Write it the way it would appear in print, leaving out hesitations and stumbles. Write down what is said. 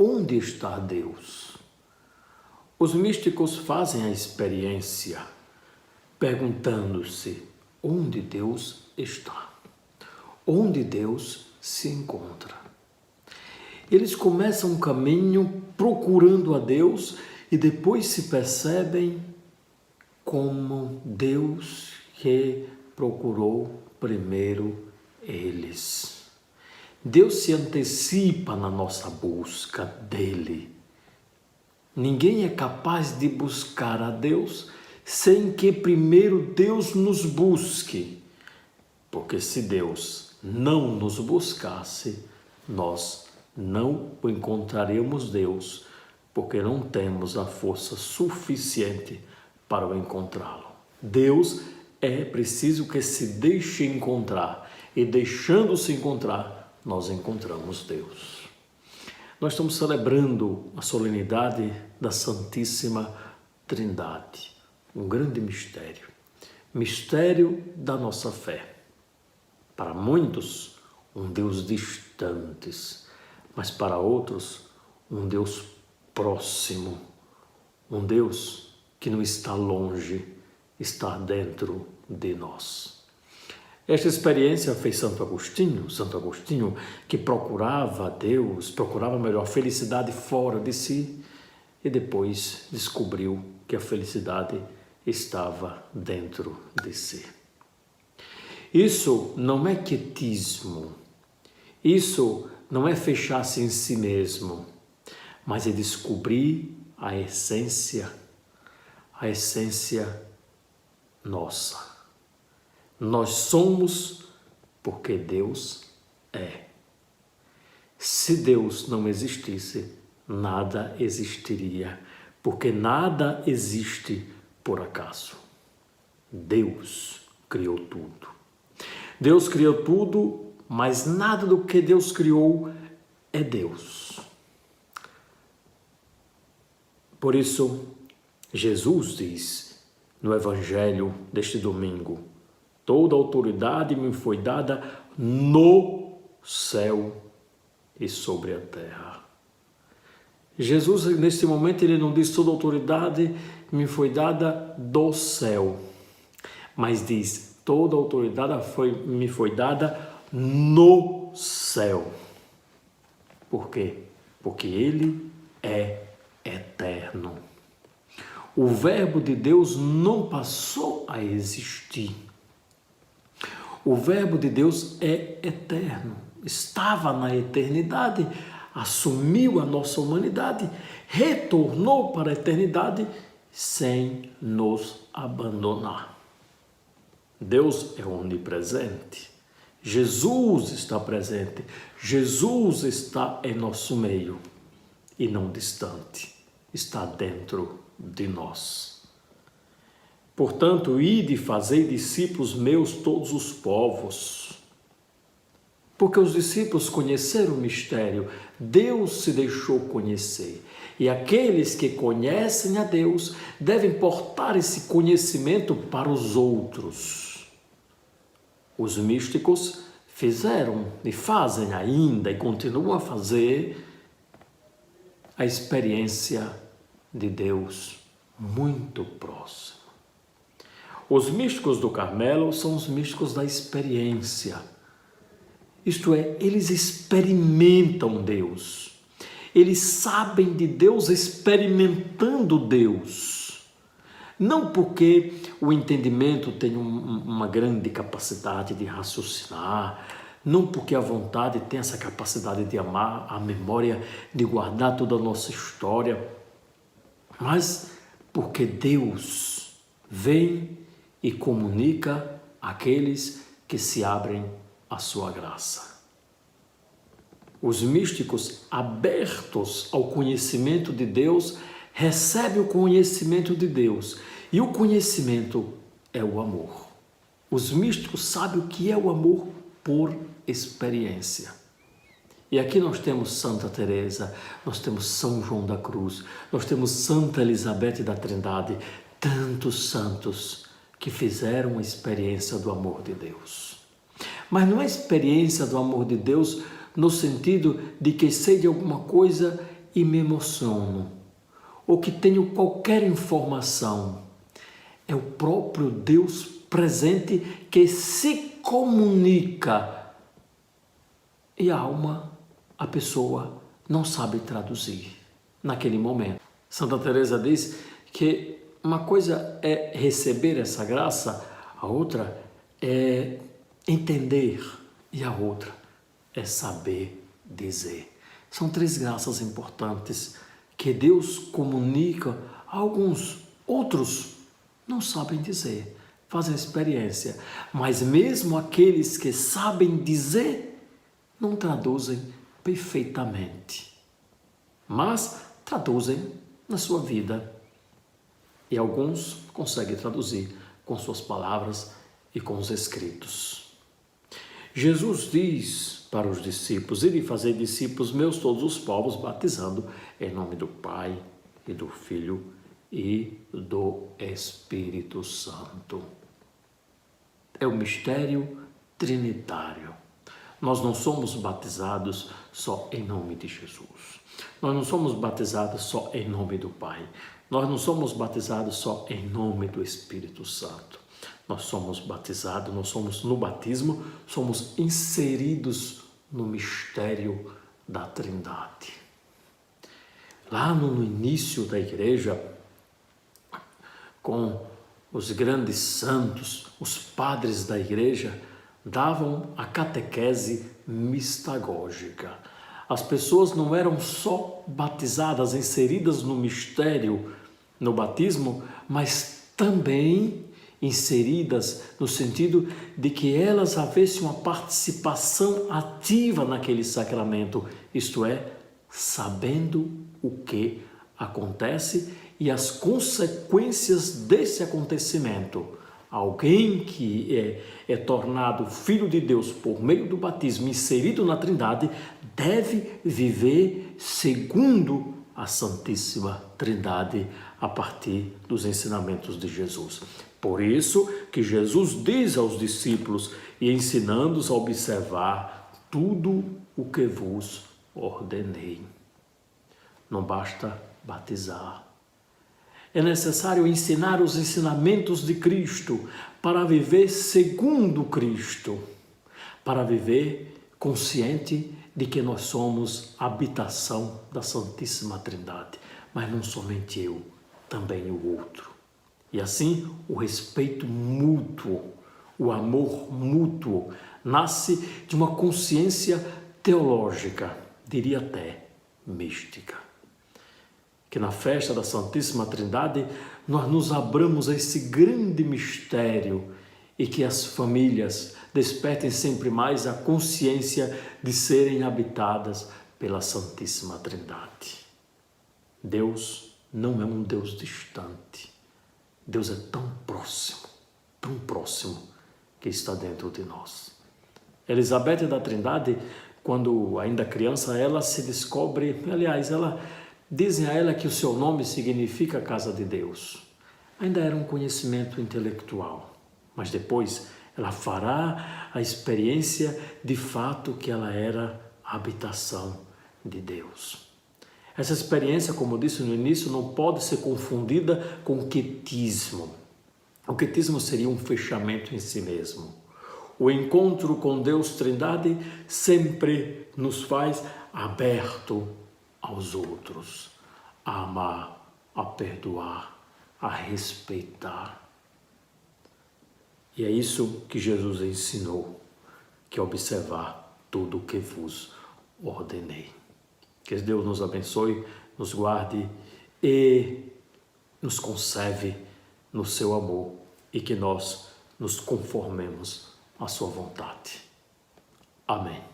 onde está Deus? Os místicos fazem a experiência perguntando-se onde Deus está, onde Deus se encontra. Eles começam um caminho procurando a Deus e depois se percebem como Deus que procurou primeiro eles. Deus se antecipa na nossa busca dele. Ninguém é capaz de buscar a Deus sem que primeiro Deus nos busque. Porque se Deus não nos buscasse, nós não encontraremos Deus, porque não temos a força suficiente para o encontrá-lo. Deus é preciso que se deixe encontrar, e deixando-se encontrar, nós encontramos Deus. Nós estamos celebrando a solenidade da Santíssima Trindade, um grande mistério, mistério da nossa fé. Para muitos, um Deus distante, mas para outros, um Deus próximo, um Deus que não está longe, está dentro de nós. Esta experiência fez Santo Agostinho que procurava Deus, procurava melhor felicidade fora de si e depois descobriu que a felicidade estava dentro de si. Isso não é quietismo, isso não é fechar-se em si mesmo, mas é descobrir a essência nossa. Nós somos porque Deus é. Se Deus não existisse, nada existiria, porque nada existe por acaso. Deus criou tudo. Deus criou tudo, mas nada do que Deus criou é Deus. Por isso, Jesus diz no Evangelho deste domingo: toda autoridade me foi dada no céu e sobre a terra. Jesus, neste momento, ele não diz toda autoridade me foi dada do céu, mas diz toda autoridade me foi dada no céu. Por quê? Porque ele é eterno. O Verbo de Deus não passou a existir. O Verbo de Deus é eterno, estava na eternidade, assumiu a nossa humanidade, retornou para a eternidade sem nos abandonar. Deus é onipresente, Jesus está presente, Jesus está em nosso meio e não distante, está dentro de nós. Portanto, ide e fazei discípulos meus todos os povos. Porque os discípulos conheceram o mistério, Deus se deixou conhecer. E aqueles que conhecem a Deus devem portar esse conhecimento para os outros. Os místicos fizeram e fazem ainda e continuam a fazer a experiência de Deus muito próximo. Os místicos do Carmelo são os místicos da experiência. Isto é, eles experimentam Deus. Eles sabem de Deus experimentando Deus. Não porque o entendimento tem uma grande capacidade de raciocinar, não porque a vontade tem essa capacidade de amar, a memória de guardar toda a nossa história, mas porque Deus vem e comunica àqueles que se abrem à sua graça. Os místicos abertos ao conhecimento de Deus recebem o conhecimento de Deus, e o conhecimento é o amor. Os místicos sabem o que é o amor por experiência. E aqui nós temos Santa Teresa, nós temos São João da Cruz, nós temos Santa Elizabeth da Trindade, tantos santos que fizeram a experiência do amor de Deus. Mas não é a experiência do amor de Deus no sentido de que sei de alguma coisa e me emociono, ou que tenho qualquer informação, é o próprio Deus presente que se comunica e a pessoa não sabe traduzir naquele momento. Santa Teresa diz que uma coisa é receber essa graça, a outra é entender e a outra é saber dizer. São três graças importantes que Deus comunica, alguns outros não sabem dizer, fazem experiência, mas mesmo aqueles que sabem dizer não traduzem perfeitamente, mas traduzem na sua vida. E alguns conseguem traduzir com suas palavras e com os escritos. Jesus diz para os discípulos: "Ide fazer discípulos meus todos os povos, batizando em nome do Pai e do Filho e do Espírito Santo." É o mistério trinitário. Nós não somos batizados só em nome de Jesus. Nós não somos batizados só em nome do Pai. Nós não somos batizados só em nome do Espírito Santo. Nós somos batizados, no batismo, somos inseridos no mistério da Trindade. Lá no início da igreja, com os grandes santos, os padres da igreja, davam a catequese mistagógica. As pessoas não eram só batizadas, inseridas no mistério, no batismo, mas também inseridas no sentido de que elas havessem uma participação ativa naquele sacramento, isto é, sabendo o que acontece e as consequências desse acontecimento. Alguém que é tornado filho de Deus por meio do batismo, inserido na Trindade, deve viver segundo a Santíssima Trindade a partir dos ensinamentos de Jesus. Por isso que Jesus diz aos discípulos e ensinando-os a observar tudo o que vos ordenei. Não basta batizar. É necessário ensinar os ensinamentos de Cristo para viver segundo Cristo, para viver consciente de que nós somos habitação da Santíssima Trindade, mas não somente eu, também o outro. E assim, o respeito mútuo, o amor mútuo, nasce de uma consciência teológica, diria até mística. Que na festa da Santíssima Trindade nós nos abramos a esse grande mistério e que as famílias despertem sempre mais a consciência de serem habitadas pela Santíssima Trindade. Deus não é um Deus distante. Deus é tão próximo que está dentro de nós. Elizabeth da Trindade, quando ainda criança, ela se descobre, dizem a ela que o seu nome significa casa de Deus. Ainda era um conhecimento intelectual, mas depois ela fará a experiência de fato que ela era a habitação de Deus. Essa experiência, como eu disse no início, não pode ser confundida com o quietismo. O quietismo seria um fechamento em si mesmo. O encontro com Deus Trindade sempre nos faz aberto aos outros, a amar, a perdoar, a respeitar. E é isso que Jesus ensinou, que é observar tudo o que vos ordenei. Que Deus nos abençoe, nos guarde e nos conserve no seu amor e que nós nos conformemos à sua vontade. Amém.